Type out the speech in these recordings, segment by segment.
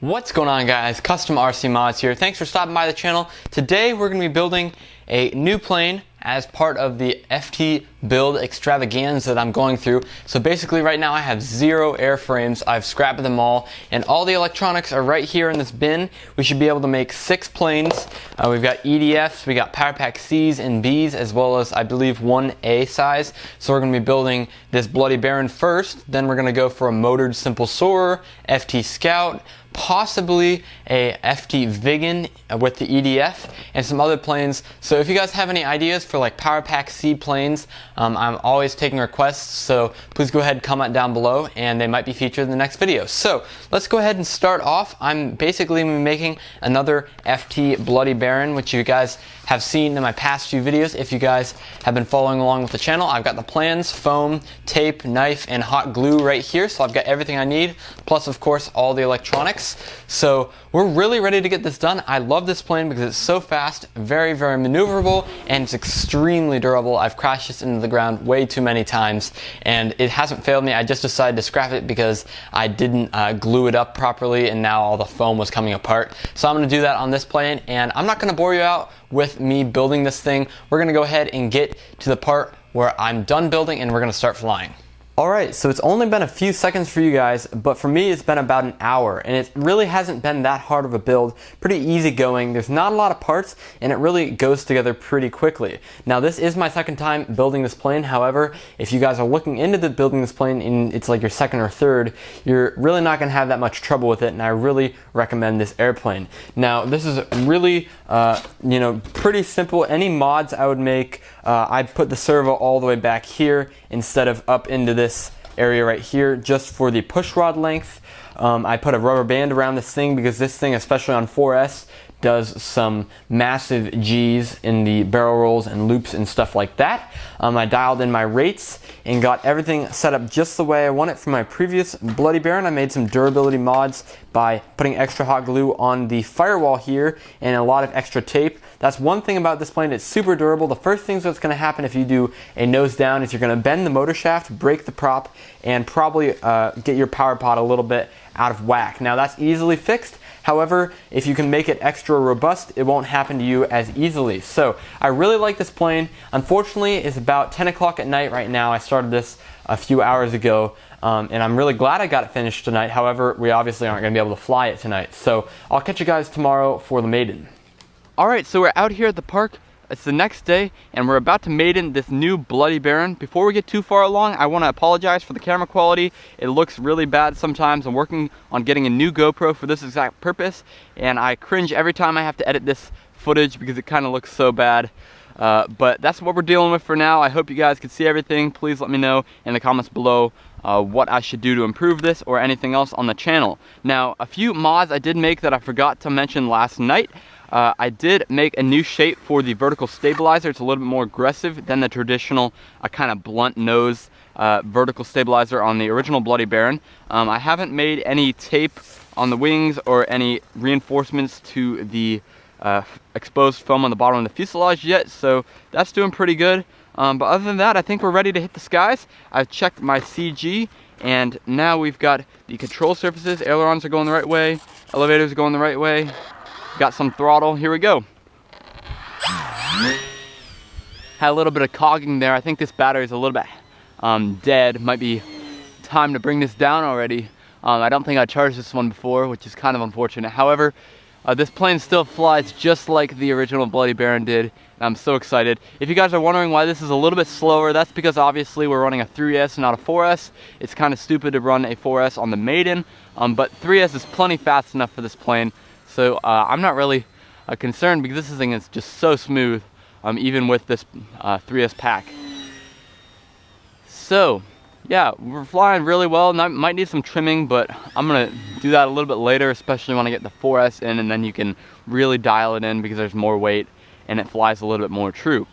What's going on, guys? Custom RC Mods here. Thanks for stopping by the channel. Today we're going to be building a new plane as part of the FT Build Extravaganza that I'm going through. So basically right now I have 0 airframes. I've scrapped them all and all the electronics are right here in this bin. We should be able to make 6 planes. We've got EDFs, we got Power Pack C's and B's, as well as I believe 1 A size. So we're going to be building this Bloody Baron first, then we're going to go for a motored Simple Soarer, FT Scout, possibly a FT Vigan with the EDF, and some other planes. So if you guys have any ideas for like Power Pack C planes, I'm always taking requests, so please go ahead and comment down below and they might be featured in the next video. So let's go ahead and start off. I'm basically making another FT Bloody Baron, which you guys have seen in my past few videos. If you guys have been following along with the channel, I've got the plans, foam, tape, knife, and hot glue right here, so I've got everything I need, plus of course all the electronics. So we're really ready to get this done. I love this plane because it's so fast, very maneuverable, and it's extremely durable. I've crashed this into the ground way too many times and it hasn't failed me. I just decided to scrap it because I didn't glue it up properly and now all the foam was coming apart. So I'm going to do that on this plane, and I'm not going to bore you out with me building this thing. We're going to go ahead and get to the part where I'm done building and we're going to start flying. Alright, so it's only been a few seconds for you guys, but for me it's been about an hour, and it really hasn't been that hard of a build. Pretty easy going, there's not a lot of parts, and it really goes together pretty quickly. Now this is my second time building this plane. However, if you guys are looking into building this plane and it's like your second or third, you're really not going to have that much trouble with it, and I really recommend this airplane. Now this is really pretty simple. Any mods I would make, I'd put the servo all the way back here instead of up into this area right here just for the push rod length. I put a rubber band around this thing because this thing, especially on 4S, does some massive G's in the barrel rolls and loops and stuff like that. I dialed in my rates and got everything set up just the way I want it from my previous Bloody Baron. I made some durability mods by putting extra hot glue on the firewall here and a lot of extra tape. That's one thing about this plane, it's super durable. The first thing that's going to happen if you do a nose down is you're going to bend the motor shaft, break the prop, and probably get your power pod a little bit out of whack. Now that's easily fixed. However, if you can make it extra robust, it won't happen to you as easily. So I really like this plane. Unfortunately, it's about 10 o'clock at night right now. I started this a few hours ago, and I'm really glad I got it finished tonight. However, we obviously aren't going to be able to fly it tonight. So I'll catch you guys tomorrow for the Maiden. Alright, so we're out here at the park. It's the next day, and we're about to Maiden this new Bloody Baron. Before we get too far along, I want to apologize for the camera quality. It looks really bad sometimes. I'm working on getting a new GoPro for this exact purpose, and I cringe every time I have to edit this footage because it kind of looks so bad. But that's what we're dealing with for now. I hope you guys can see everything. Please let me know in the comments below what I should do to improve this or anything else on the channel. Now, a few mods I did make that I forgot to mention last night. I did make a new shape for the vertical stabilizer. It's a little bit more aggressive than the traditional kind of blunt nose vertical stabilizer on the original Bloody Baron. I haven't made any tape on the wings or any reinforcements to the exposed foam on the bottom of the fuselage yet, so that's doing pretty good. But other than that, I think we're ready to hit the skies. I've checked my CG, and now we've got the control surfaces. Ailerons are going the right way, elevators are going the right way. Got some throttle, here we go. Had a little bit of cogging there. I think this battery is a little bit dead. Might be time to bring this down already. I don't think I charged this one before, which is kind of unfortunate. However, this plane still flies just like the original Bloody Baron did, and I'm so excited. If you guys are wondering why this is a little bit slower, that's because obviously we're running a 3S, not a 4S. It's kind of stupid to run a 4S on the Maiden, but 3S is plenty fast enough for this plane. So I'm not really concerned because this thing is just so smooth, even with this 3S pack. So yeah, we're flying really well. Might need some trimming, but I'm gonna do that a little bit later, especially when I get the 4S in, and then you can really dial it in because there's more weight and it flies a little bit more true.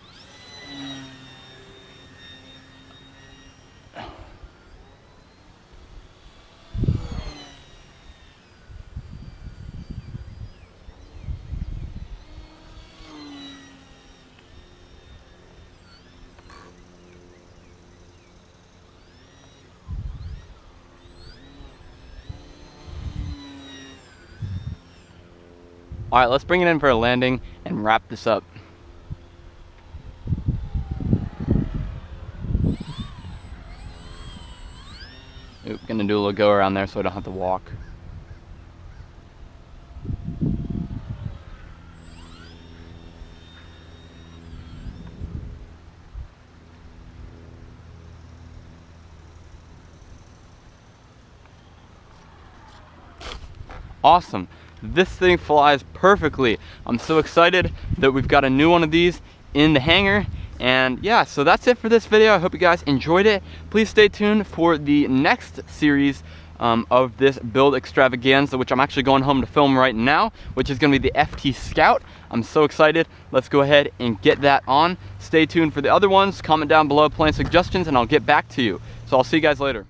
All right, let's bring it in for a landing and wrap this up. Oop, gonna do a little go around there so I don't have to walk. Awesome. This thing flies perfectly. I'm so excited that we've got a new one of these in the hangar. And yeah, so that's it for this video. I hope you guys enjoyed it. Please stay tuned for the next series of this Build Extravaganza, which I'm actually going home to film right now, which is going to be the FT Scout. I'm so excited. Let's go ahead and get that on. Stay tuned for the other ones. Comment down below plane suggestions and I'll get back to you. So I'll see you guys later.